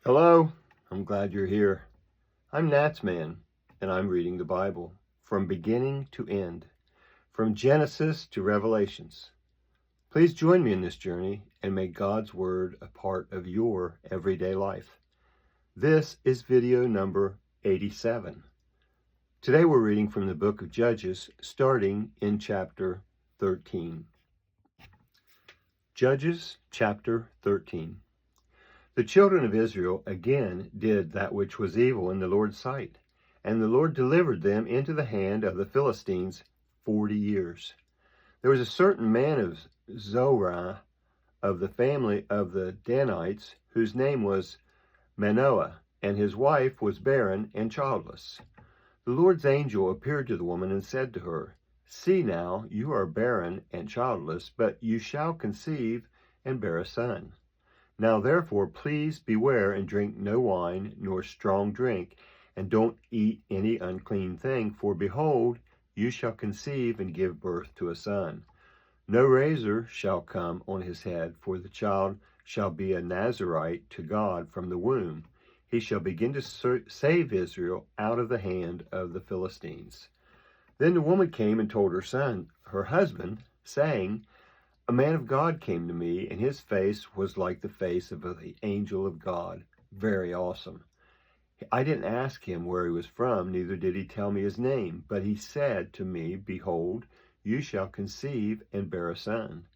Hello, I'm glad you're here. I'm NatsMan, and I'm reading the Bible from beginning to end, from Genesis to Revelations. Please join me in this journey and make God's Word a part of your everyday life. This is video number 87. Today we're reading from the book of Judges, starting in chapter 13. Judges chapter 13. The children of Israel again did that which was evil in the Lord's sight, and the Lord delivered them into the hand of the Philistines 40 years. There was a certain man of Zorah, of the family of the Danites, whose name was Manoah, and his wife was barren and childless. The Lord's angel appeared to the woman and said to her, "See now, you are barren and childless, but you shall conceive and bear a son. Now therefore please beware and drink no wine nor strong drink, and don't eat any unclean thing, for behold, you shall conceive and give birth to a son. No razor shall come on his head, for the child shall be a Nazarite to God from the womb. He shall begin to save Israel out of the hand of the Philistines." Then the woman came and told her husband, saying, "A man of God came to me, and his face was like the face of the angel of God, very awesome. I didn't ask him where he was from, neither did he tell me his name, but he said to me, Behold, you shall conceive and bear a son.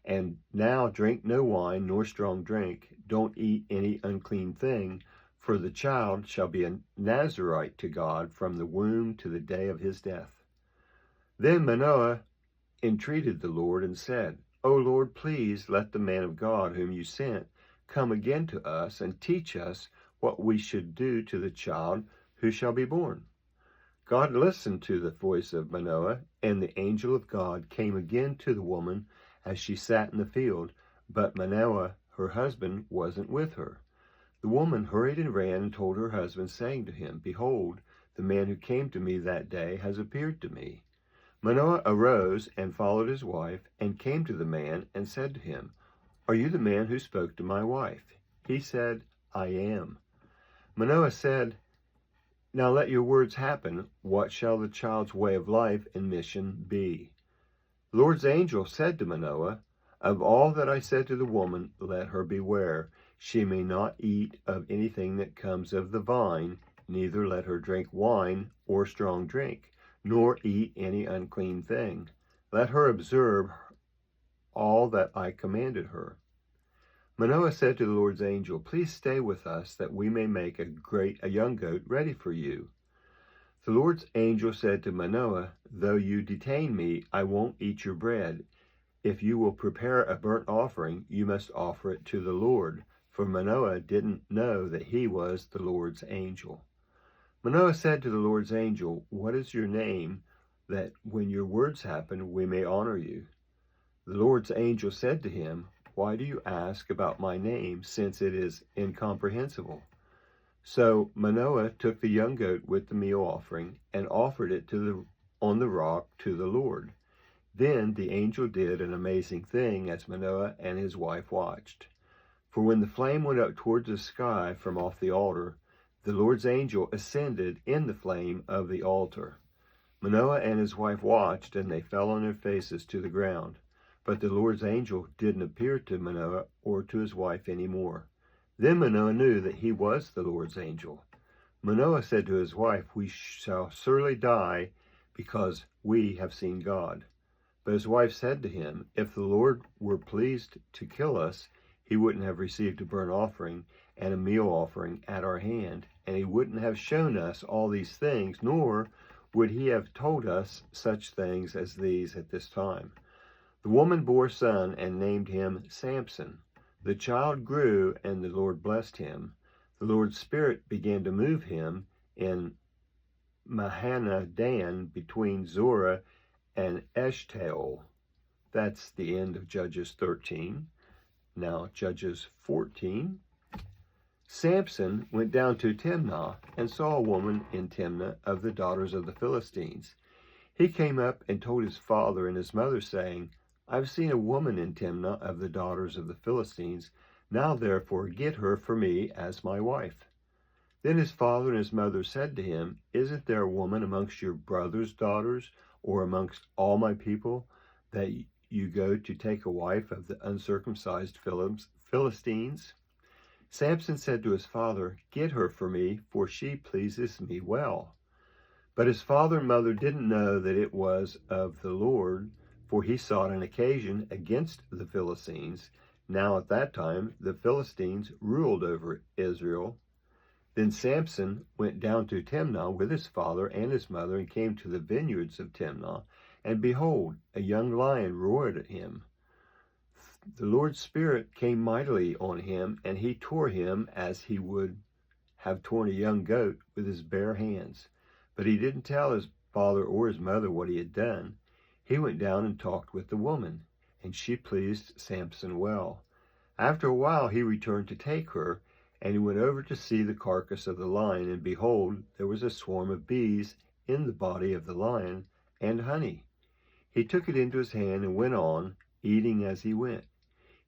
And now drink no wine nor strong drink, don't eat any unclean thing, for the child shall be a Nazarite to God from the womb to the day of his death." Then Manoah entreated the Lord and said, "O Lord, please let the man of God whom you sent come again to us and teach us what we should do to the child who shall be born." God listened to the voice of Manoah, and the angel of God came again to the woman as she sat in the field, but Manoah, her husband, wasn't with her. The woman hurried and ran and told her husband, saying to him, "Behold, the man who came to me that day has appeared to me." Manoah arose and followed his wife, and came to the man and said to him, "Are you the man who spoke to my wife?" He said, "I am." Manoah said, "Now let your words happen. What shall the child's way of life and mission be?" The Lord's angel said to Manoah, "Of all that I said to the woman, let her beware. She may not eat of anything that comes of the vine, neither let her drink wine or strong drink, nor eat any unclean thing. Let her observe all that I commanded her." Manoah said to the Lord's angel, "Please stay with us, that we may make a young goat ready for you." The Lord's angel said to Manoah, "Though you detain me, I won't eat your bread. If you will prepare a burnt offering, you must offer it to the Lord." For Manoah didn't know that he was the Lord's angel. Manoah said to the Lord's angel, "What is your name, that when your words happen, we may honor you?" The Lord's angel said to him, "Why do you ask about my name, since it is incomprehensible?" So Manoah took the young goat with the meal offering and offered it on the rock to the Lord. Then the angel did an amazing thing as Manoah and his wife watched. For when the flame went up towards the sky from off the altar, the Lord's angel ascended in the flame of the altar. Manoah and his wife watched, and they fell on their faces to the ground. But the Lord's angel didn't appear to Manoah or to his wife any more. Then Manoah knew that he was the Lord's angel. Manoah said to his wife, "We shall surely die, because we have seen God." But his wife said to him, "If the Lord were pleased to kill us, he wouldn't have received a burnt offering and a meal offering at our hand, and he wouldn't have shown us all these things, nor would he have told us such things as these at this time." The woman bore a son and named him Samson. The child grew, and the Lord blessed him. The Lord's Spirit began to move him in Mahanadan between Zorah and Eshtaol. That's the end of Judges 13. Now Judges 14. Samson went down to Timnah and saw a woman in Timnah of the daughters of the Philistines. He came up and told his father and his mother, saying, "I've seen a woman in Timnah of the daughters of the Philistines. Now therefore get her for me as my wife. Then his father and his mother said to him, Isn't there a woman amongst your brother's daughters, or amongst all my people, that you go to take a wife of the uncircumcised Philistines? Samson said to his father, Get her for me, for she pleases me well. But his father and mother didn't know that it was of the Lord, for he sought an occasion against the Philistines. Now at that time the Philistines ruled over Israel. Then Samson went down to Timnah with his father and his mother, and came to the vineyards of Timnah. And behold, a young lion roared at him. The Lord's Spirit came mightily on him, and he tore him as he would have torn a young goat with his bare hands. But he didn't tell his father or his mother what he had done. He went down and talked with the woman, and she pleased Samson well. After a while he returned to take her, and he went over to see the carcass of the lion, and behold, there was a swarm of bees in the body of the lion, and honey. He took it into his hand and went on, eating as he went.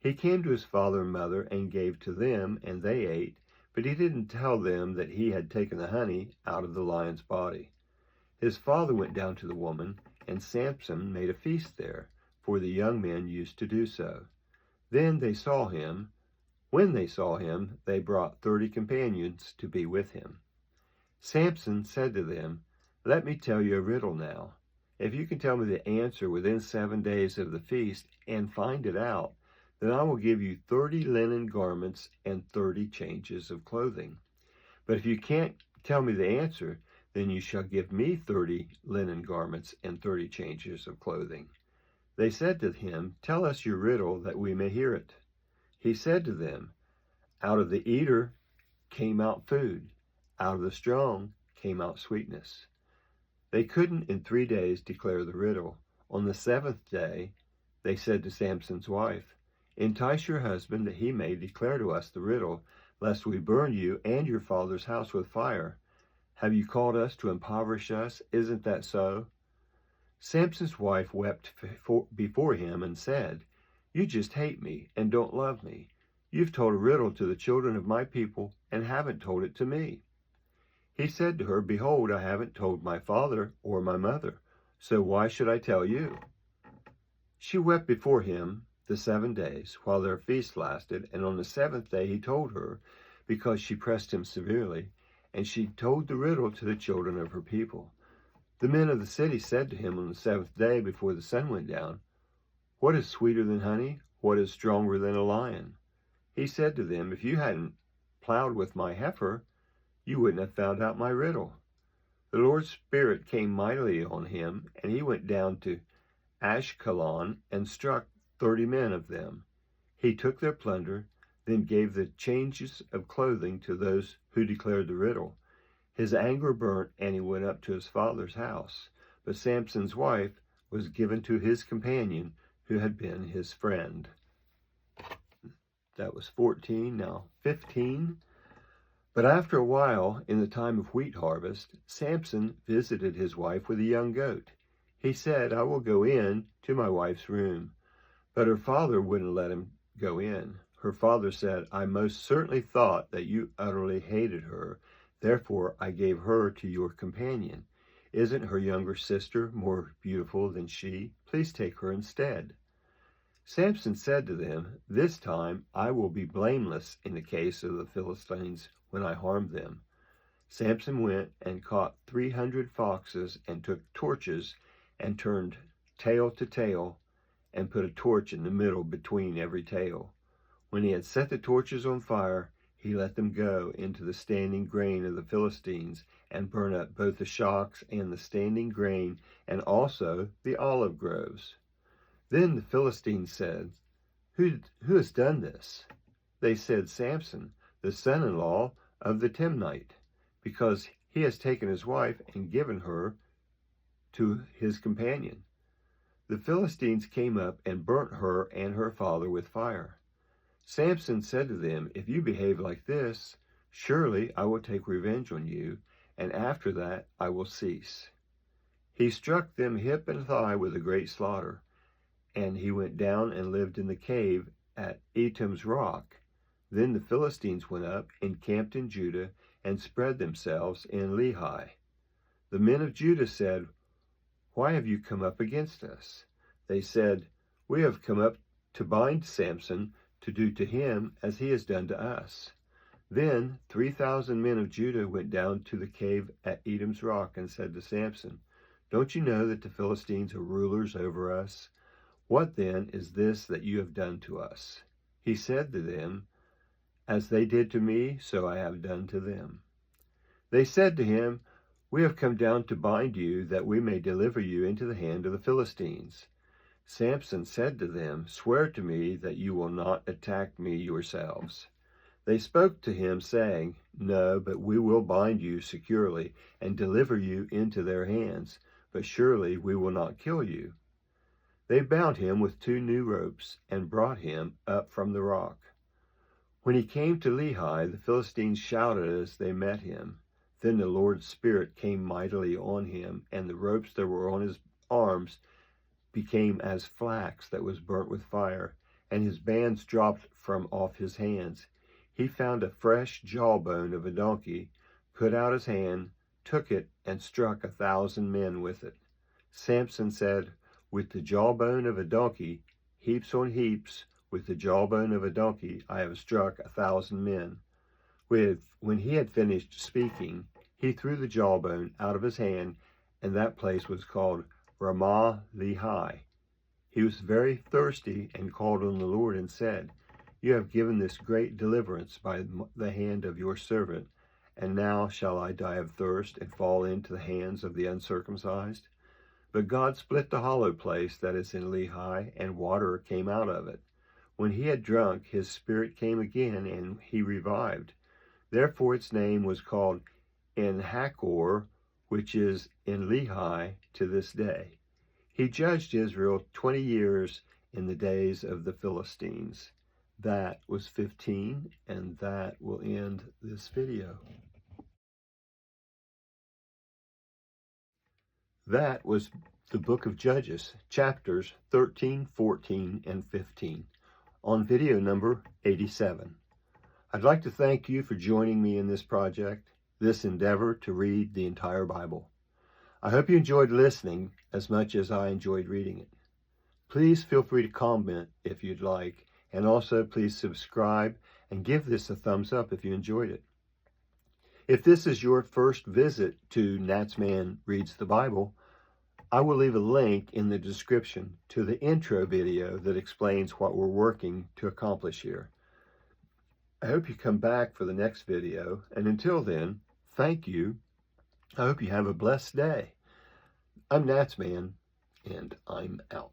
He came to his father and mother and gave to them, and they ate, but he didn't tell them that he had taken the honey out of the lion's body. His father went down to the woman, and Samson made a feast there, for the young men used to do so. Then they saw him. When they saw him, they brought 30 companions to be with him. Samson said to them, Let me tell you a riddle now. If you can tell me the answer within 7 days of the feast and find it out, then I will give you 30 linen garments and 30 changes of clothing. But if you can't tell me the answer, then you shall give me 30 linen garments and 30 changes of clothing. They said to him, Tell us your riddle that we may hear it. He said to them, Out of the eater came out food. Out of the strong came out sweetness. They couldn't in 3 days declare the riddle. On the 7th day, they said to Samson's wife, Entice your husband that he may declare to us the riddle, lest we burn you and your father's house with fire. Have you called us to impoverish us? Isn't that so? Samson's wife wept before him and said, You just hate me and don't love me. You've told a riddle to the children of my people and haven't told it to me. He said to her, Behold, I haven't told my father or my mother, so why should I tell you? She wept before him the 7 days, while their feast lasted, and on the 7th day he told her, because she pressed him severely, and she told the riddle to the children of her people. The men of the city said to him on the 7th day before the sun went down, What is sweeter than honey? What is stronger than a lion? He said to them, If you hadn't plowed with my heifer, you wouldn't have found out my riddle. The Lord's Spirit came mightily on him, and he went down to Ashkelon and struck 30 men of them. He took their plunder, then gave the changes of clothing to those who declared the riddle. His anger burnt, and he went up to his father's house. But Samson's wife was given to his companion, who had been his friend. That was 14, now 15. But after a while, in the time of wheat harvest, Samson visited his wife with a young goat. He said, I will go in to my wife's room. But her father wouldn't let him go in. Her father said, I most certainly thought that you utterly hated her. Therefore, I gave her to your companion. Isn't her younger sister more beautiful than she? Please take her instead. Samson said to them, This time I will be blameless in the case of the Philistines when I harm them. Samson went and caught 300 foxes and took torches and turned tail to tail and put a torch in the middle between every tail. When he had set the torches on fire, he let them go into the standing grain of the Philistines and burn up both the shocks and the standing grain and also the olive groves. Then the Philistines said, Who has done this? They said, Samson, the son-in-law of the Timnite, because he has taken his wife and given her to his companion. The Philistines came up and burnt her and her father with fire. Samson said to them, If you behave like this, surely I will take revenge on you, and after that I will cease. He struck them hip and thigh with a great slaughter, and he went down and lived in the cave at Etam's rock. Then the Philistines went up, encamped in Judah, and spread themselves in Lehi. The men of Judah said, "Why have you come up against us?" They said, "We have come up to bind Samson, to do to him as he has done to us." Then 3,000 men of Judah went down to the cave at Edom's rock and said to Samson, "Don't you know that the Philistines are rulers over us? What then is this that you have done to us?" He said to them, "As they did to me, so I have done to them." They said to him, "We have come down to bind you, that we may deliver you into the hand of the Philistines." Samson said to them, "Swear to me that you will not attack me yourselves." They spoke to him, saying, "No, but we will bind you securely and deliver you into their hands, but surely we will not kill you." They bound him with 2 new ropes and brought him up from the rock. When he came to Lehi, the Philistines shouted as they met him. Then the Lord's Spirit came mightily on him, and the ropes that were on his arms became as flax that was burnt with fire, and his bands dropped from off his hands. He found a fresh jawbone of a donkey, put out his hand, took it, and struck 1,000 men with it. Samson said, "With the jawbone of a donkey, heaps on heaps, with the jawbone of a donkey, I have struck 1,000 men." When he had finished speaking, he threw the jawbone out of his hand, and that place was called Ramah Lehi. He was very thirsty and called on the Lord and said, "You have given this great deliverance by the hand of your servant, and now shall I die of thirst and fall into the hands of the uncircumcised?" But God split the hollow place that is in Lehi, and water came out of it. When he had drunk, his spirit came again, and he revived. Therefore its name was called En-Hakkore, which is in Lehi to this day. He judged Israel 20 years in the days of the Philistines. That was 15, and that will end this video. That was the book of Judges, chapters 13, 14, and 15, on video number 87. I'd like to thank you for joining me in this project, this endeavor to read the entire Bible. I hope you enjoyed listening as much as I enjoyed reading it. Please feel free to comment if you'd like, and also please subscribe and give this a thumbs up if you enjoyed it. If this is your first visit to NatsMan Reads the Bible, I will leave a link in the description to the intro video that explains what we're working to accomplish here. I hope you come back for the next video, and until then, thank you. I hope you have a blessed day. I'm NatsMan, and I'm out.